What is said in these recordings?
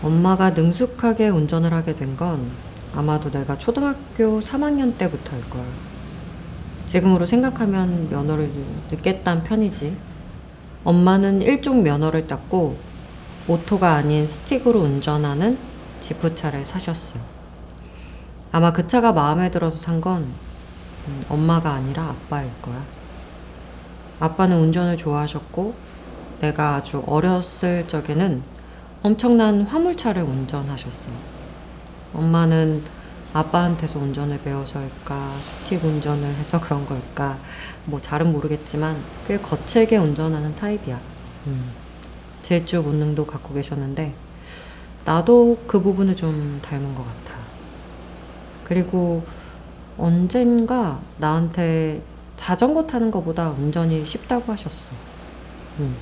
엄마가 능숙하게 운전을 하게 된 건 아마도 내가 초등학교 3학년 때부터일 거야. 지금으로 생각하면 면허를 늦게 딴 편이지. 엄마는 일종 면허를 땄고 오토가 아닌 스틱으로 운전하는 지프차를 사셨어. 아마 그 차가 마음에 들어서 산 건 엄마가 아니라 아빠일 거야. 아빠는 운전을 좋아하셨고 내가 아주 어렸을 적에는 엄청난 화물차를 운전하셨어. 엄마는 아빠한테서 운전을 배워서일까, 스틱 운전을 해서 그런 걸까, 뭐 잘은 모르겠지만 꽤 거칠게 운전하는 타입이야. 질주 본능도 갖고 계셨는데 나도 그 부분을 좀 닮은 것 같아. 그리고 언젠가 나한테 자전거 타는 것보다 운전이 쉽다고 하셨어. 음.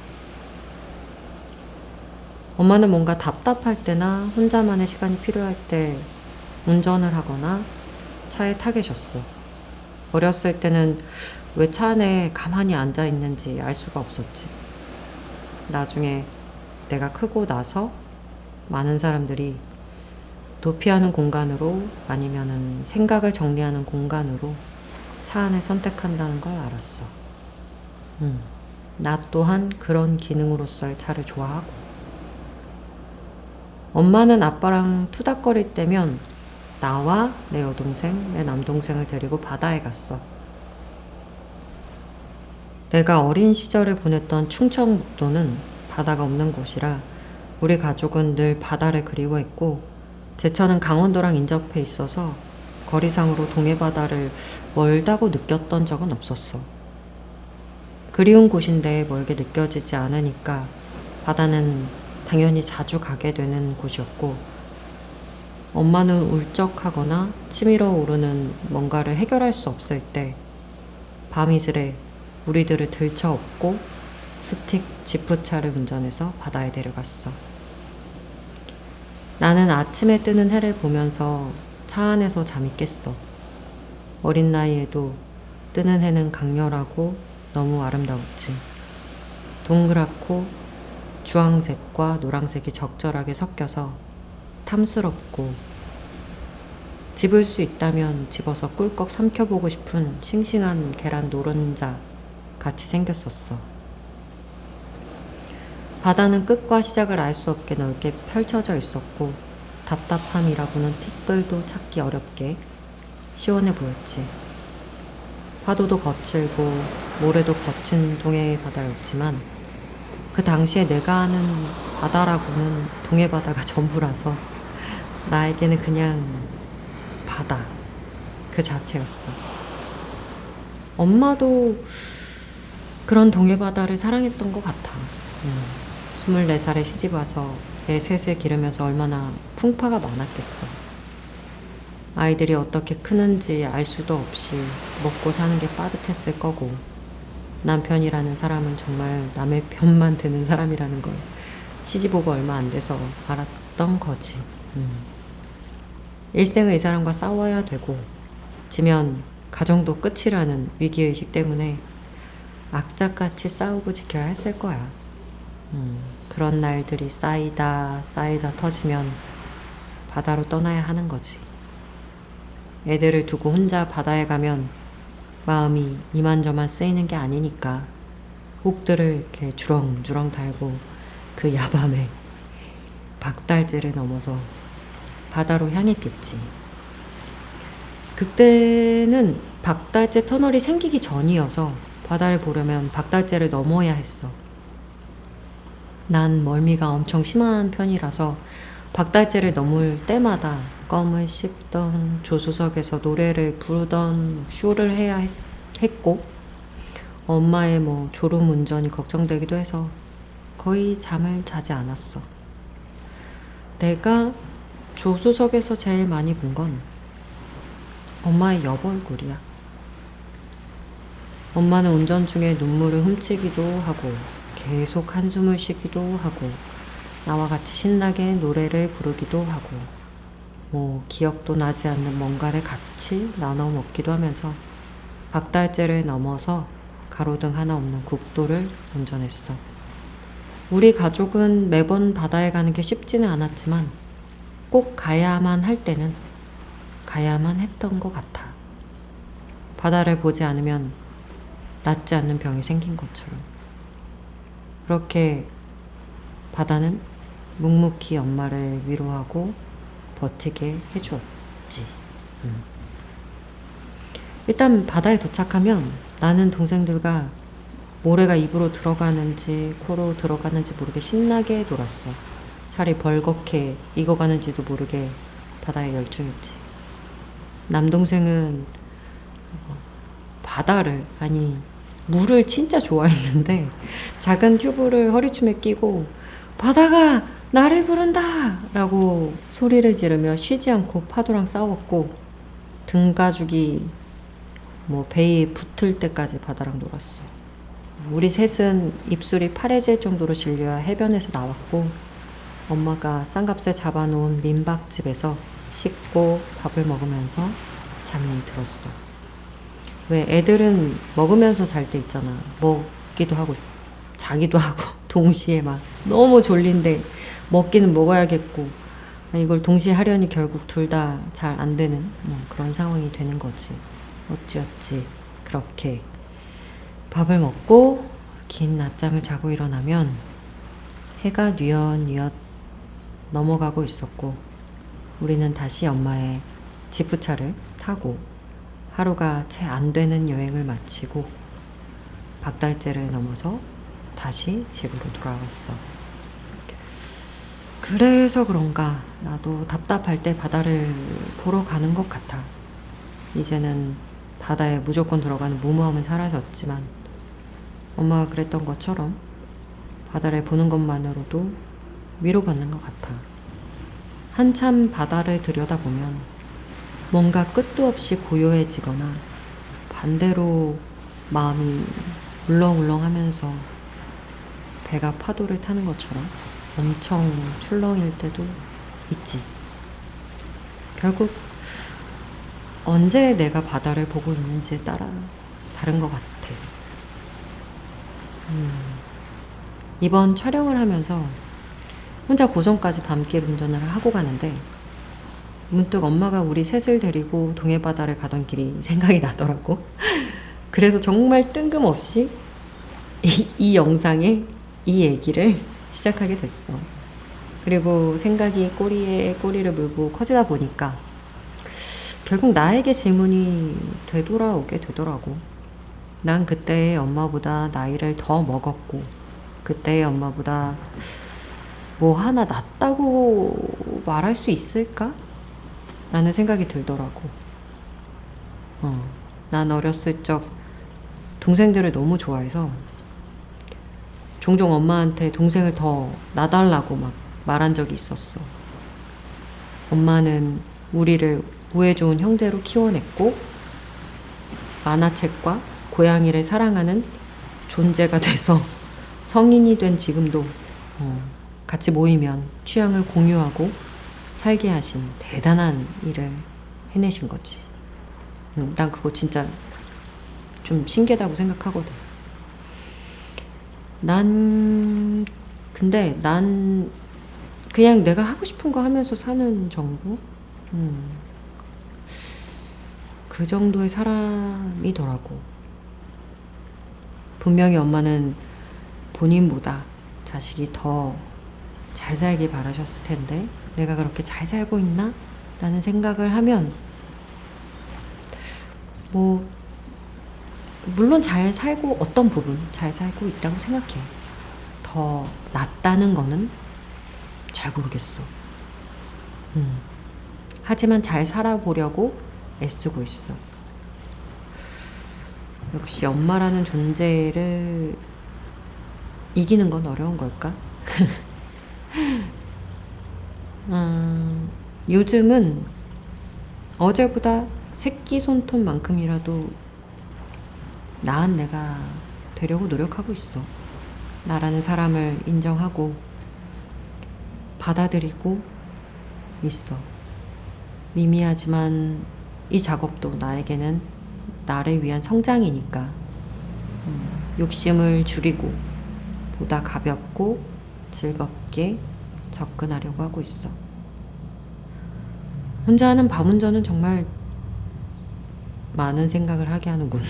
엄마는 뭔가 답답할 때나 혼자만의 시간이 필요할 때 운전을 하거나 차에 타 계셨어. 어렸을 때는 왜 차 안에 가만히 앉아 있는지 알 수가 없었지. 나중에 내가 크고 나서 많은 사람들이 도피하는 공간으로 아니면은 생각을 정리하는 공간으로 차 안을 선택한다는 걸 알았어. 나 또한 그런 기능으로서의 차를 좋아하고. 엄마는 아빠랑 투닥거릴 때면 나와 내 여동생, 내 남동생을 데리고 바다에 갔어. 내가 어린 시절을 보냈던 충청북도는 바다가 없는 곳이라 우리 가족은 늘 바다를 그리워했고 제천은 강원도랑 인접해 있어서 거리상으로 동해바다를 멀다고 느꼈던 적은 없었어. 그리운 곳인데 멀게 느껴지지 않으니까 바다는 당연히 자주 가게 되는 곳이었고 엄마는 울적하거나 치밀어 오르는 뭔가를 해결할 수 없을 때 밤이슬에 우리들을 들쳐업고 스틱 지프차를 운전해서 바다에 데려갔어. 나는 아침에 뜨는 해를 보면서 차 안에서 잠이 깼어. 어린 나이에도 뜨는 해는 강렬하고 너무 아름다웠지. 동그랗고 주황색과 노란색이 적절하게 섞여서 탐스럽고 집을 수 있다면 집어서 꿀꺽 삼켜보고 싶은 싱싱한 계란 노른자 같이 생겼었어. 바다는 끝과 시작을 알 수 없게 넓게 펼쳐져 있었고 답답함이라고는 티끌도 찾기 어렵게 시원해 보였지. 파도도 거칠고 모래도 거친 동해의 바다였지만 그 당시에 내가 아는 바다라고는 동해바다가 전부라서 나에게는 그냥 바다 그 자체였어. 엄마도 그런 동해바다를 사랑했던 것 같아. 24살에 시집와서 애 셋을 기르면서 얼마나 풍파가 많았겠어. 아이들이 어떻게 크는지 알 수도 없이 먹고 사는 게 빠듯했을 거고 남편이라는 사람은 정말 남의 편만 드는 사람이라는 걸 시집오고 얼마 안 돼서 알았던 거지. 일생을 이 사람과 싸워야 되고 지면 가정도 끝이라는 위기의식 때문에 악착같이 싸우고 지켜야 했을 거야. 그런 날들이 쌓이다 터지면 바다로 떠나야 하는 거지. 애들을 두고 혼자 바다에 가면 마음이 이만저만 쓰이는 게 아니니까 혹들을 이렇게 주렁주렁 달고 그 야밤에 박달재를 넘어서 바다로 향했겠지. 그때는 박달재 터널이 생기기 전이어서 바다를 보려면 박달재를 넘어야 했어. 난 멀미가 엄청 심한 편이라서 박달재를 넘을 때마다 껌을 씹던 조수석에서 노래를 부르던 쇼를 해야 했고 엄마의 졸음 운전이 걱정되기도 해서 거의 잠을 자지 않았어. 내가 조수석에서 제일 많이 본 건 엄마의 옆 얼굴이야. 엄마는 운전 중에 눈물을 훔치기도 하고 계속 한숨을 쉬기도 하고 나와 같이 신나게 노래를 부르기도 하고 기억도 나지 않는 뭔가를 같이 나눠 먹기도 하면서 박달재를 넘어서 가로등 하나 없는 국도를 운전했어. 우리 가족은 매번 바다에 가는 게 쉽지는 않았지만 꼭 가야만 할 때는 가야만 했던 것 같아. 바다를 보지 않으면 낫지 않는 병이 생긴 것처럼. 그렇게 바다는 묵묵히 엄마를 위로하고 버티게 해주었지. 일단 바다에 도착하면 나는 동생들과 모래가 입으로 들어가는지 코로 들어가는지 모르게 신나게 놀았어. 살이 벌겋게 익어가는지도 모르게 바다에 열중했지. 남동생은 바다를, 아니 물을 진짜 좋아했는데 작은 튜브를 허리춤에 끼고 바다가 나를 부른다 라고 소리를 지르며 쉬지 않고 파도랑 싸웠고, 등가죽이 배에 붙을 때까지 바다랑 놀았어. 우리 셋은 입술이 파래질 정도로 질려야 해변에서 나왔고, 엄마가 싼값에 잡아놓은 민박집에서 씻고 밥을 먹으면서 잠이 들었어. 왜 애들은 먹으면서 잘 때 있잖아. 먹기도 하고 자기도 하고 동시에 막 너무 졸린데 먹기는 먹어야겠고, 이걸 동시에 하려니 결국 둘 다 잘 안 되는 그런 상황이 되는 거지. 어찌어찌 그렇게 밥을 먹고 긴 낮잠을 자고 일어나면 해가 뉘엿뉘엿 넘어가고 있었고, 우리는 다시 엄마의 지프차를 타고 하루가 채 안 되는 여행을 마치고 박달재를 넘어서 다시 집으로 돌아왔어. 그래서 그런가 나도 답답할 때 바다를 보러 가는 것 같아. 이제는 바다에 무조건 들어가는 무모함은 사라졌지만 엄마가 그랬던 것처럼 바다를 보는 것만으로도 위로받는 것 같아. 한참 바다를 들여다보면 뭔가 끝도 없이 고요해지거나 반대로 마음이 울렁울렁하면서 배가 파도를 타는 것처럼 엄청 출렁일 때도 있지. 결국 언제 내가 바다를 보고 있는지에 따라 다른 것 같아. 이번 촬영을 하면서 혼자 고성까지 밤길 운전을 하고 가는데 문득 엄마가 우리 셋을 데리고 동해바다를 가던 길이 생각이 나더라고. 그래서 정말 뜬금없이 이 영상에 이 얘기를 시작하게 됐어. 그리고 생각이 꼬리에 꼬리를 물고 커지다 보니까 결국 나에게 질문이 되돌아오게 되더라고. 난 그때의 엄마보다 나이를 더 먹었고 그때의 엄마보다 뭐 하나 낫다고 말할 수 있을까? 라는 생각이 들더라고. 난 어렸을 적 동생들을 너무 좋아해서 종종 엄마한테 동생을 더 놔달라고 막 말한 적이 있었어. 엄마는 우리를 우애 좋은 형제로 키워냈고 만화책과 고양이를 사랑하는 존재가 돼서 성인이 된 지금도 같이 모이면 취향을 공유하고 살게 하신 대단한 일을 해내신 거지. 난 그거 진짜 좀 신기하다고 생각하거든. 근데 난 그냥 내가 하고 싶은 거 하면서 사는 정도? 그 정도의 사람이더라고. 분명히 엄마는 본인보다 자식이 더 잘 살길 바라셨을 텐데 내가 그렇게 잘 살고 있나? 라는 생각을 하면 물론 잘 살고 어떤 부분 잘 살고 있다고 생각해. 더 낫다는 거는 잘 모르겠어. 하지만 잘 살아보려고 애쓰고 있어. 역시 엄마라는 존재를 이기는 건 어려운 걸까? 요즘은 어제보다 새끼 손톱만큼이라도 나은 내가 되려고 노력하고 있어. 나라는 사람을 인정하고 받아들이고 있어. 미미하지만 이 작업도 나에게는 나를 위한 성장이니까 욕심을 줄이고 보다 가볍고 즐겁게 접근하려고 하고 있어. 혼자 하는 밤 운전은 정말 많은 생각을 하게 하는군.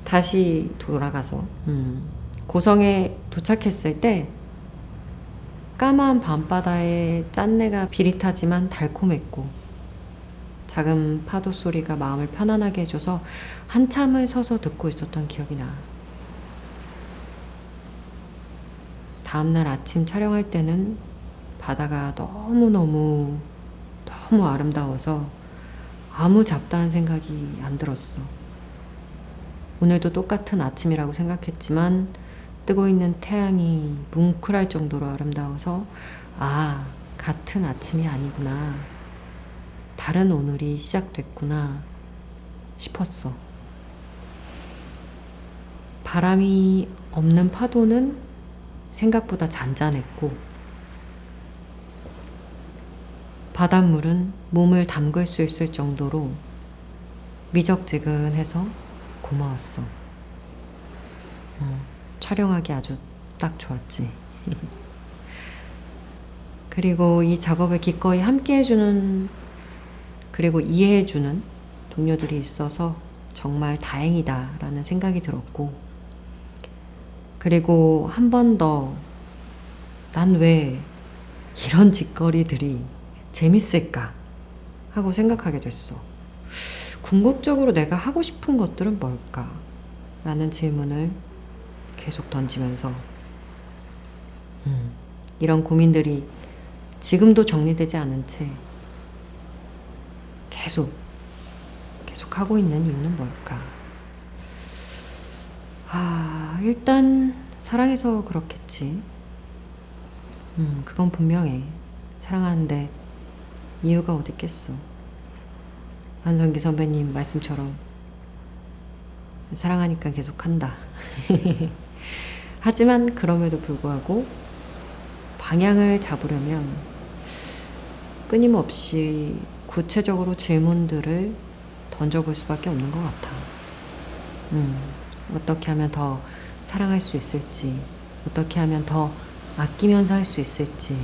다시 돌아가서 고성에 도착했을 때 까만 밤바다의 짠내가 비릿하지만 달콤했고 작은 파도 소리가 마음을 편안하게 해줘서 한참을 서서 듣고 있었던 기억이 나. 다음날 아침 촬영할 때는 바다가 너무 아름다워서 아무 잡다한 생각이 안 들었어. 오늘도 똑같은 아침이라고 생각했지만 뜨고 있는 태양이 뭉클할 정도로 아름다워서 아, 같은 아침이 아니구나. 다른 오늘이 시작됐구나 싶었어. 바람이 없는 파도는 생각보다 잔잔했고 바닷물은 몸을 담글 수 있을 정도로 미적지근해서 고마웠어. 촬영하기 아주 딱 좋았지. 그리고 이 작업을 기꺼이 함께 해주는 그리고 이해해주는 동료들이 있어서 정말 다행이다 라는 생각이 들었고 그리고 한 번 더 난 왜 이런 짓거리들이 재밌을까 하고 생각하게 됐어. 궁극적으로 내가 하고 싶은 것들은 뭘까? 라는 질문을 계속 던지면서 이런 고민들이 지금도 정리되지 않은 채 계속 하고 있는 이유는 뭘까? 일단 사랑해서 그렇겠지. 그건 분명해. 사랑하는데 이유가 어디 있겠어. 한성기 선배님 말씀처럼 사랑하니까 계속한다. 하지만 그럼에도 불구하고 방향을 잡으려면 끊임없이 구체적으로 질문들을 던져볼 수밖에 없는 것 같아. 어떻게 하면 더 사랑할 수 있을지, 어떻게 하면 더 아끼면서 할 수 있을지,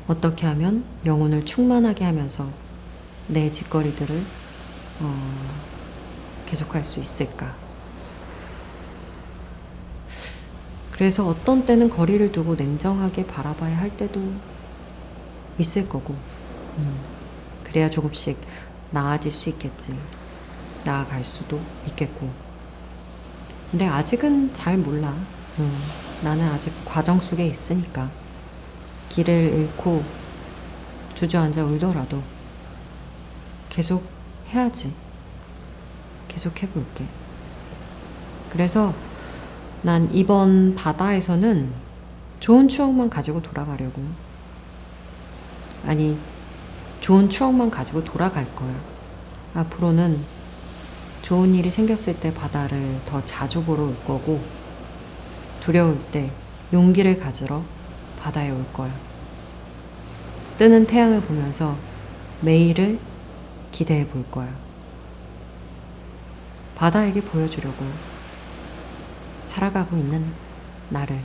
어떻게 하면 영혼을 충만하게 하면서 내 짓거리들을 계속할 수 있을까. 그래서 어떤 때는 거리를 두고 냉정하게 바라봐야 할 때도 있을 거고 그래야 조금씩 나아질 수 있겠지. 나아갈 수도 있겠고. 근데 아직은 잘 몰라. 나는 아직 과정 속에 있으니까. 길을 잃고 주저앉아 울더라도 계속 해야지. 계속 해볼게. 그래서 난 이번 바다에서는 좋은 추억만 가지고 돌아가려고. 아니, 좋은 추억만 가지고 돌아갈 거야. 앞으로는 좋은 일이 생겼을 때 바다를 더 자주 보러 올 거고, 두려울 때 용기를 가지러 바다에 올 거야. 뜨는 태양을 보면서 매일을 기대해 볼 거야. 바다에게 보여주려고 살아가고 있는 나를.